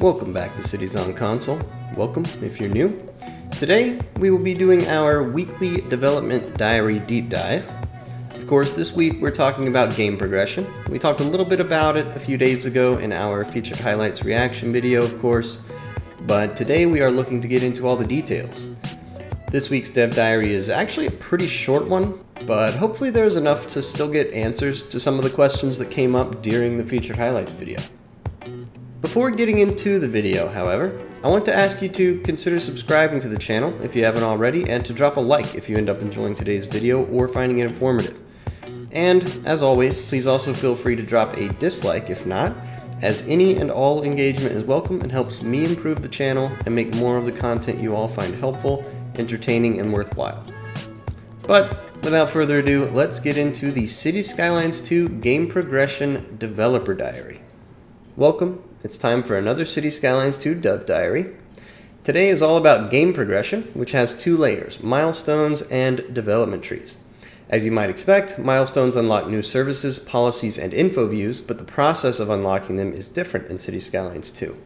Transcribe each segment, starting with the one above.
Welcome back to Cities on Console. Welcome if you're new. Today we will be doing our weekly development diary deep dive. Of course, this week we're talking about game progression. We talked a little bit about it a few days ago in our featured highlights reaction video, of course, but today we are looking to get into all the details. This week's dev diary is actually a pretty short one, but hopefully there's enough to still get answers to some of the questions that came up during the featured highlights video. Before getting into the video, however, I want to ask you to consider subscribing to the channel if you haven't already, and to drop a like if you end up enjoying today's video or finding it informative. And, as always, please also feel free to drop a dislike if not, as any and all engagement is welcome and helps me improve the channel and make more of the content you all find helpful, entertaining, and worthwhile. But, without further ado, let's get into the Cities Skylines 2 Game Progression Developer Diary. Welcome. It's time for another Cities Skylines 2 Dev Diary. Today is all about game progression, which has two layers, milestones and development trees. As you might expect, milestones unlock new services, policies, and info views, but the process of unlocking them is different in Cities Skylines 2.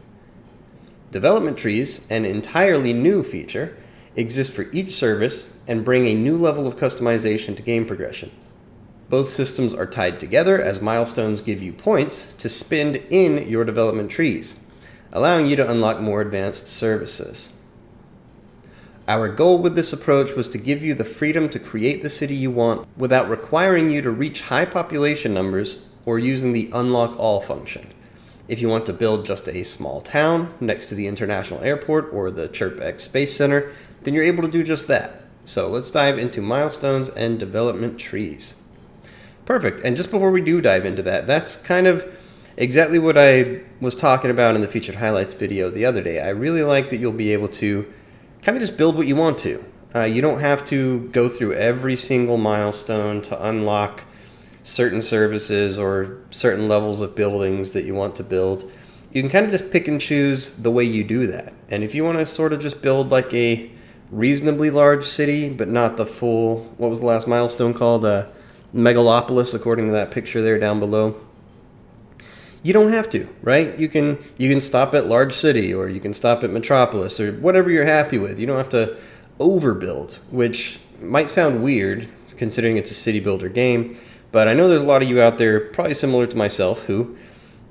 Development trees, an entirely new feature, exist for each service and bring a new level of customization to game progression. Both systems are tied together as milestones give you points to spend in your development trees, allowing you to unlock more advanced services. Our goal with this approach was to give you the freedom to create the city you want without requiring you to reach high population numbers or using the unlock all function. If you want to build just a small town next to the international airport or the ChirpX Space Center, then you're able to do just that. So let's dive into milestones and development trees. Perfect, and just before we do dive into that, that's kind of exactly what I was talking about in the featured highlights video the other day. I really like that you'll be able to kind of just build what you want to. You don't have to go through every single milestone to unlock certain services or certain levels of buildings that you want to build. You can kind of just pick and choose the way you do that. And if you want to sort of just build like a reasonably large city, but not the full, what was the last milestone called? Megalopolis, according to that picture there down below. You don't have to, right? You can stop at large city, or you can stop at metropolis, or whatever you're happy with. You don't have to overbuild, which might sound weird considering it's a city builder game, but I know there's a lot of you out there, probably similar to myself, who,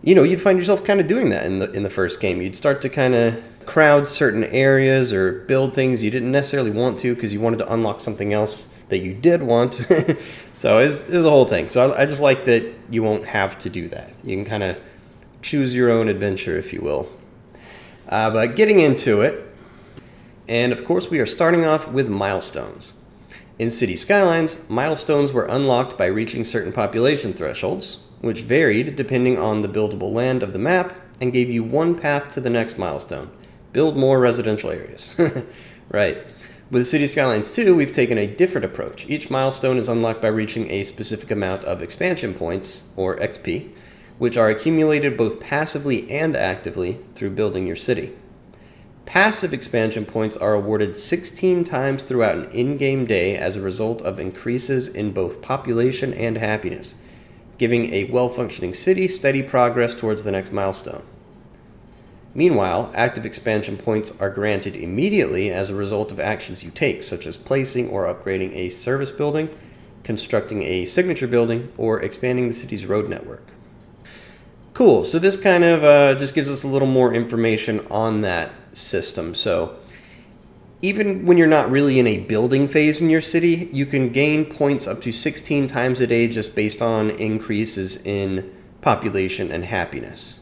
you'd find yourself kind of doing that in the first game. You'd start to kind of crowd certain areas or build things you didn't necessarily want to because you wanted to unlock something else that you did want. So it's a whole thing. So I just like that you won't have to do that. You can kind of choose your own adventure, if you will. But getting into it, and of course we are starting off with milestones. In City Skylines, milestones were unlocked by reaching certain population thresholds, which varied depending on the buildable land of the map and gave you one path to the next milestone. Build more residential areas. Right. With Cities Skylines 2, we've taken a different approach. Each milestone is unlocked by reaching a specific amount of expansion points, or XP, which are accumulated both passively and actively through building your city. Passive expansion points are awarded 16 times throughout an in-game day as a result of increases in both population and happiness, giving a well-functioning city steady progress towards the next milestone. Meanwhile, active expansion points are granted immediately as a result of actions you take, such as placing or upgrading a service building, constructing a signature building, or expanding the city's road network. Cool, so this kind of just gives us a little more information on that system. So even when you're not really in a building phase in your city, you can gain points up to 16 times a day just based on increases in population and happiness.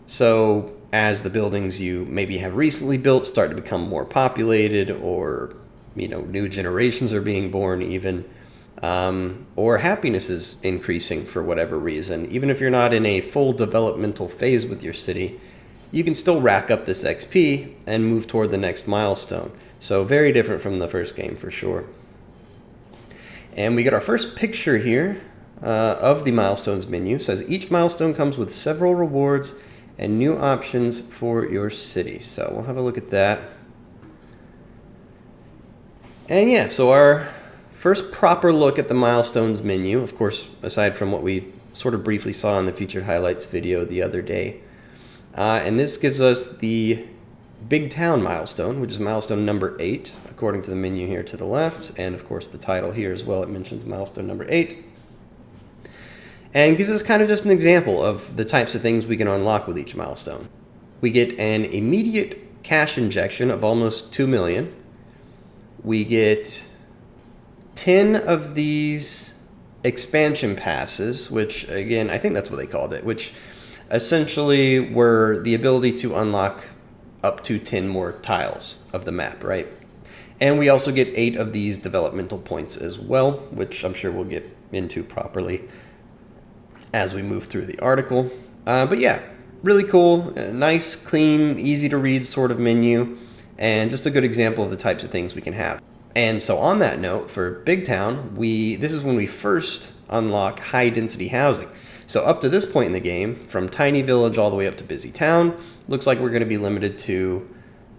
So as the buildings you maybe have recently built start to become more populated, or new generations are being born even, or happiness is increasing for whatever reason, even if you're not in a full developmental phase with your city, you can still rack up this XP and move toward the next milestone. So very different from the first game for sure. And we get our first picture here of the milestones menu. It says each milestone comes with several rewards and new options for your city. So we'll have a look at that. And yeah, so our first proper look at the milestones menu, of course, aside from what we sort of briefly saw in the featured highlights video the other day, And this gives us the Big Town milestone, which is milestone number 8, according to the menu here to the left, and of course the title here as well, it mentions milestone number 8. And gives us kind of just an example of the types of things we can unlock with each milestone. We get an immediate cash injection of almost 2 million. We get 10 of these expansion passes, which again, I think that's what they called it, which essentially were the ability to unlock up to 10 more tiles of the map, right? And we also get 8 of these developmental points as well, which I'm sure we'll get into properly as we move through the article. But yeah, really cool, nice, clean, easy to read sort of menu, and just a good example of the types of things we can have. And so on that note, for Big Town, this is when we first unlock high density housing. So up to this point in the game, from Tiny Village all the way up to Busy Town, looks like we're going to be limited to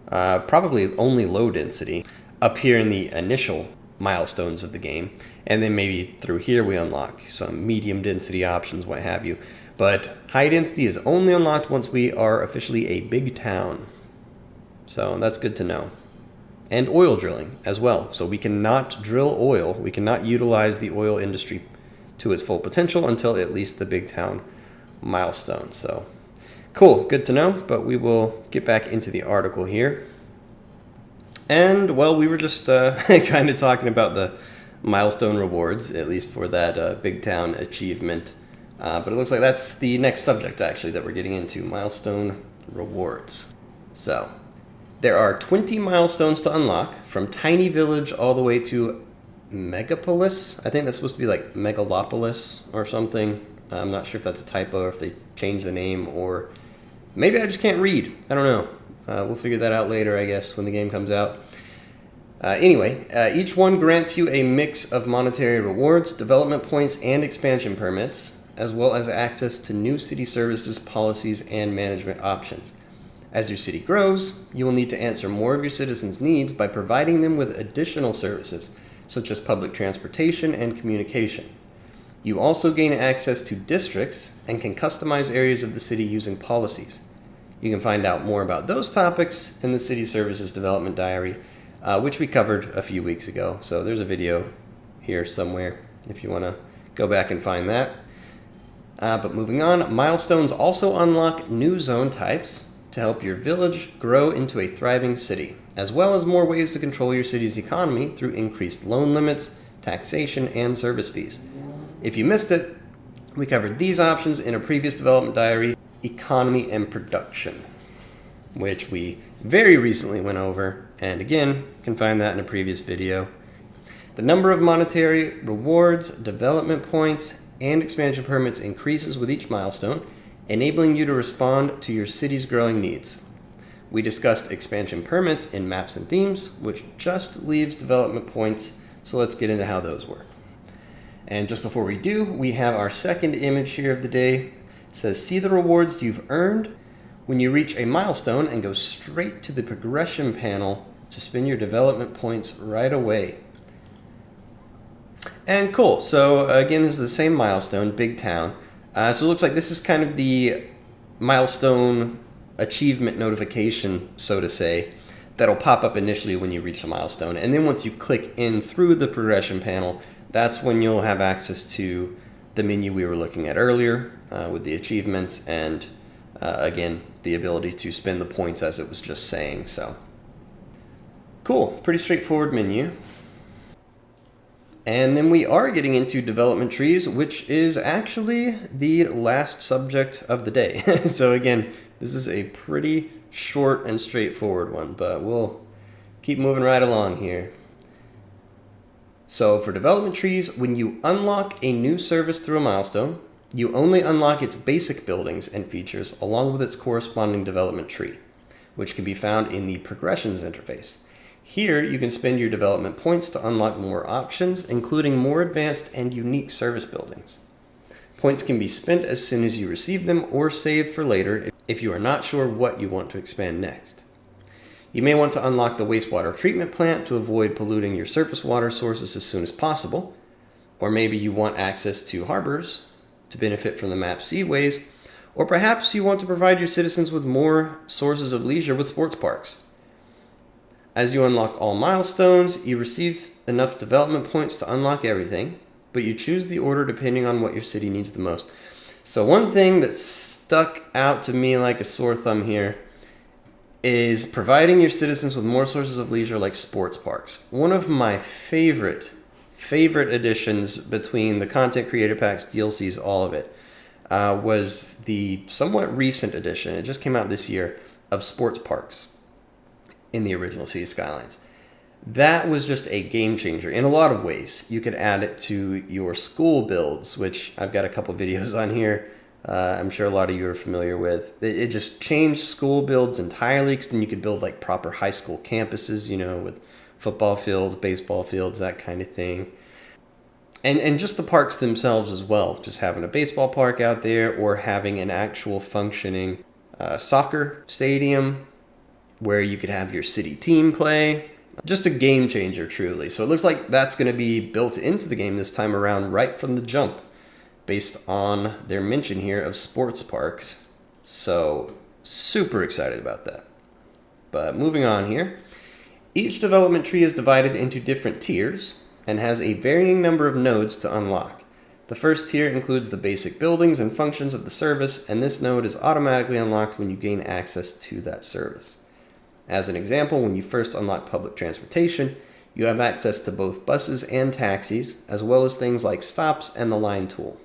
probably only low density up here in the initial milestones of the game. And then maybe through here we unlock some medium density options, what have you. But high density is only unlocked once we are officially a big town. So that's good to know. And oil drilling as well. So we cannot drill oil. We cannot utilize the oil industry to its full potential until at least the big town milestone. So cool, good to know, but we will get back into the article here. And well, we were just kind of talking about the milestone rewards, at least for that big town achievement. But it looks like that's the next subject actually that we're getting into, milestone rewards. So there are 20 milestones to unlock from Tiny Village all the way to Megapolis. I think that's supposed to be like Megalopolis or something. I'm not sure if that's a typo or if they changed the name, or maybe I just can't read. I don't know. We'll figure that out later, I guess, when the game comes out. Anyway, each one grants you a mix of monetary rewards, development points, and expansion permits, as well as access to new city services, policies, and management options. As your city grows, you will need to answer more of your citizens' needs by providing them with additional services, such as public transportation and communication. You also gain access to districts and can customize areas of the city using policies. You can find out more about those topics in the City Services Development Diary, which we covered a few weeks ago. So there's a video here somewhere if you want to go back and find that. But moving on, milestones also unlock new zone types to help your village grow into a thriving city, as well as more ways to control your city's economy through increased loan limits, taxation, and service fees. If you missed it, we covered these options in a previous development diary, Economy and Production, which we very recently went over, and again, you can find that in a previous video. The number of monetary rewards, development points, and expansion permits increases with each milestone, enabling you to respond to your city's growing needs. We discussed expansion permits in Maps and Themes, which just leaves development points, so let's get into how those work. And just before we do, we have our second image here of the day. It says, see the rewards you've earned when you reach a milestone, and go straight to the progression panel to spend your development points right away. And cool, so again, this is the same milestone, Big Town. So it looks like this is kind of the milestone achievement notification, so to say, that'll pop up initially when you reach a milestone. And then once you click in through the progression panel, that's when you'll have access to the menu we were looking at earlier with the achievements and, again, the ability to spend the points as it was just saying. So cool, pretty straightforward menu. And then we are getting into development trees, which is actually the last subject of the day. So again, this is a pretty short and straightforward one, but we'll keep moving right along here. So for development trees, when you unlock a new service through a milestone, you only unlock its basic buildings and features along with its corresponding development tree, which can be found in the progressions interface. Here, you can spend your development points to unlock more options, including more advanced and unique service buildings. Points can be spent as soon as you receive them or saved for later if you are not sure what you want to expand next. You may want to unlock the wastewater treatment plant to avoid polluting your surface water sources as soon as possible, or maybe you want access to harbors to benefit from the map seaways, Or perhaps you want to provide your citizens with more sources of leisure with sports parks. As you unlock all milestones, you receive enough development points to unlock everything, but you choose the order depending on what your city needs the most. So one thing that stuck out to me like a sore thumb here is providing your citizens with more sources of leisure like sports parks. One of my favorite additions between the content creator packs, DLCs, all of it, was the somewhat recent edition, it just came out this year, of sports parks in the original City Skylines. That was just a game changer in a lot of ways. You could add it to your school builds, which I've got a couple videos on here. I'm sure a lot of you are familiar with. It just changed school builds entirely, because then you could build like proper high school campuses, you know, with football fields, baseball fields, that kind of thing. And just the parks themselves as well. Just having a baseball park out there, or having an actual functioning soccer stadium where you could have your city team play. Just a game changer, truly. So it looks like that's going to be built into the game this time around right from the jump, based on their mention here of sports parks. So super excited about that. But moving on here, each development tree is divided into different tiers and has a varying number of nodes to unlock. The first tier includes the basic buildings and functions of the service, and this node is automatically unlocked when you gain access to that service. As an example, when you first unlock public transportation, you have access to both buses and taxis, as well as things like stops and the line tool.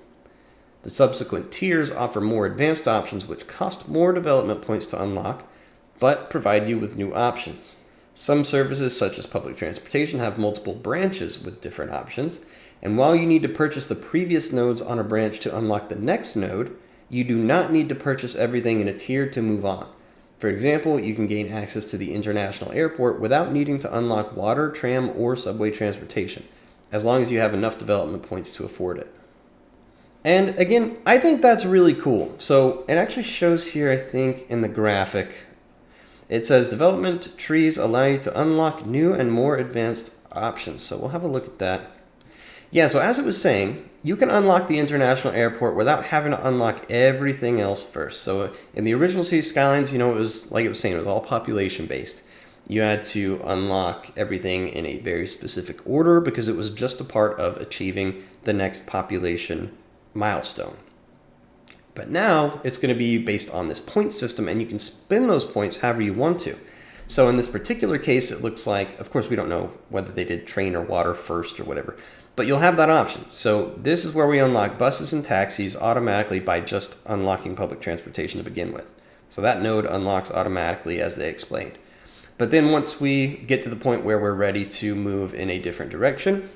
The subsequent tiers offer more advanced options which cost more development points to unlock, but provide you with new options. Some services, such as public transportation, have multiple branches with different options, and while you need to purchase the previous nodes on a branch to unlock the next node, you do not need to purchase everything in a tier to move on. For example, you can gain access to the international airport without needing to unlock water, tram, or subway transportation, as long as you have enough development points to afford it. And again, I think that's really cool. So it actually shows here, I think, in the graphic, it says development trees allow you to unlock new and more advanced options. So we'll have a look at that. Yeah, so as it was saying, you can unlock the international airport without having to unlock everything else first. So in the original City Skylines, you know, it was like it was saying, it was all population based. You had to unlock everything in a very specific order because it was just a part of achieving the next population milestone. But now it's going to be based on this point system, and you can spend those points however you want to. So in this particular case, it looks like, of course, we don't know whether they did train or water first or whatever, but you'll have that option. So this is where we unlock buses and taxis automatically by just unlocking public transportation to begin with. So that node unlocks automatically, as they explained. But then once we get to the point where we're ready to move in a different direction,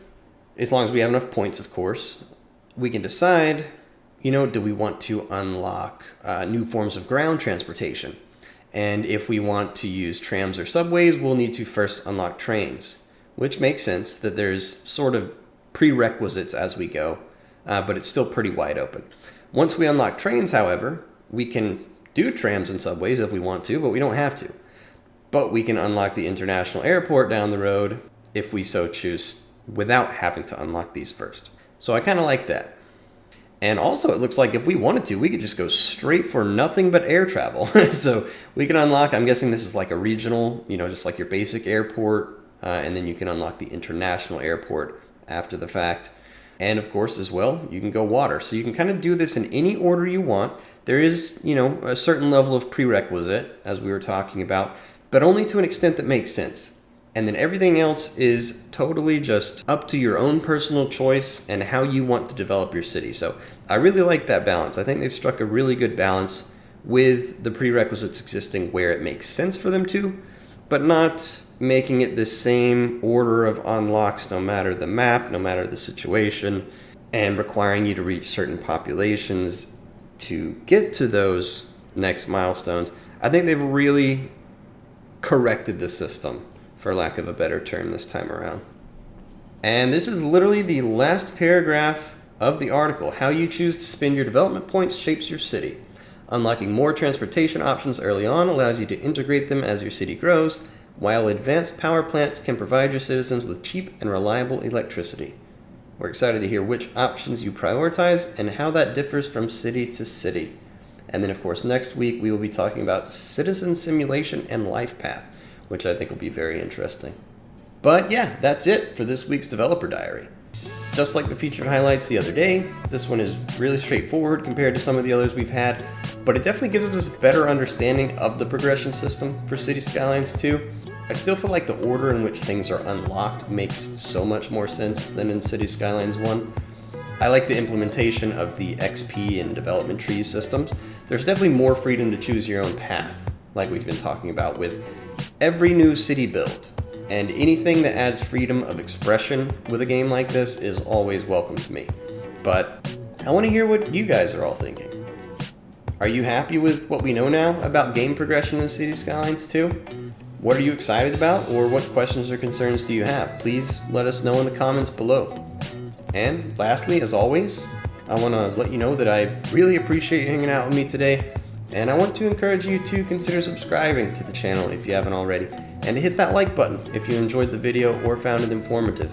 as long as we have enough points, of course, we can decide, you know, do we want to unlock new forms of ground transportation? And if we want to use trams or subways, we'll need to first unlock trains, which makes sense that there's sort of prerequisites as we go, but it's still pretty wide open. Once we unlock trains, however, we can do trams and subways if we want to, but we don't have to. But we can unlock the international airport down the road if we so choose without having to unlock these first. So I kind of like that. And also it looks like if we wanted to, we could just go straight for nothing but air travel. So we can unlock, I'm guessing this is like a regional, you know, just like your basic airport, and then you can unlock the international airport after the fact. And of course as well, you can go water. So you can kind of do this in any order you want. There is, you know, a certain level of prerequisite, as we were talking about, but only to an extent that makes sense. And then everything else is totally just up to your own personal choice and how you want to develop your city. So I really like that balance. I think they've struck a really good balance with the prerequisites existing where it makes sense for them to, but not making it the same order of unlocks no matter the map, no matter the situation, and requiring you to reach certain populations to get to those next milestones. I think they've really corrected the system, for lack of a better term, this time around. And this is literally the last paragraph of the article. How you choose to spend your development points shapes your city. Unlocking more transportation options early on allows you to integrate them as your city grows, while advanced power plants can provide your citizens with cheap and reliable electricity. We're excited to hear which options you prioritize and how that differs from city to city. And then, of course, next week we will be talking about Citizen Simulation and Life Path, which I think will be very interesting. But yeah, that's it for this week's Developer Diary. Just like the featured highlights the other day, this one is really straightforward compared to some of the others we've had, but it definitely gives us a better understanding of the progression system for City Skylines 2. I still feel like the order in which things are unlocked makes so much more sense than in City Skylines 1. I like the implementation of the XP and development tree systems. There's definitely more freedom to choose your own path, like we've been talking about with every new city build. And anything that adds freedom of expression with a game like this is always welcome to me. But I want to hear what you guys are all thinking. Are you happy with what we know now about game progression in City Skylines 2? What are you excited about, or what questions or concerns do you have? Please let us know in the comments below. And lastly, as always, I want to let you know that I really appreciate you hanging out with me today, and I want to encourage you to consider subscribing to the channel if you haven't already, and to hit that like button if you enjoyed the video or found it informative.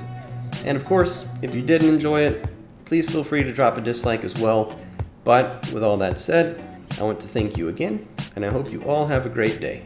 And of course, if you didn't enjoy it, please feel free to drop a dislike as well. But with all that said, I want to thank you again, and I hope you all have a great day.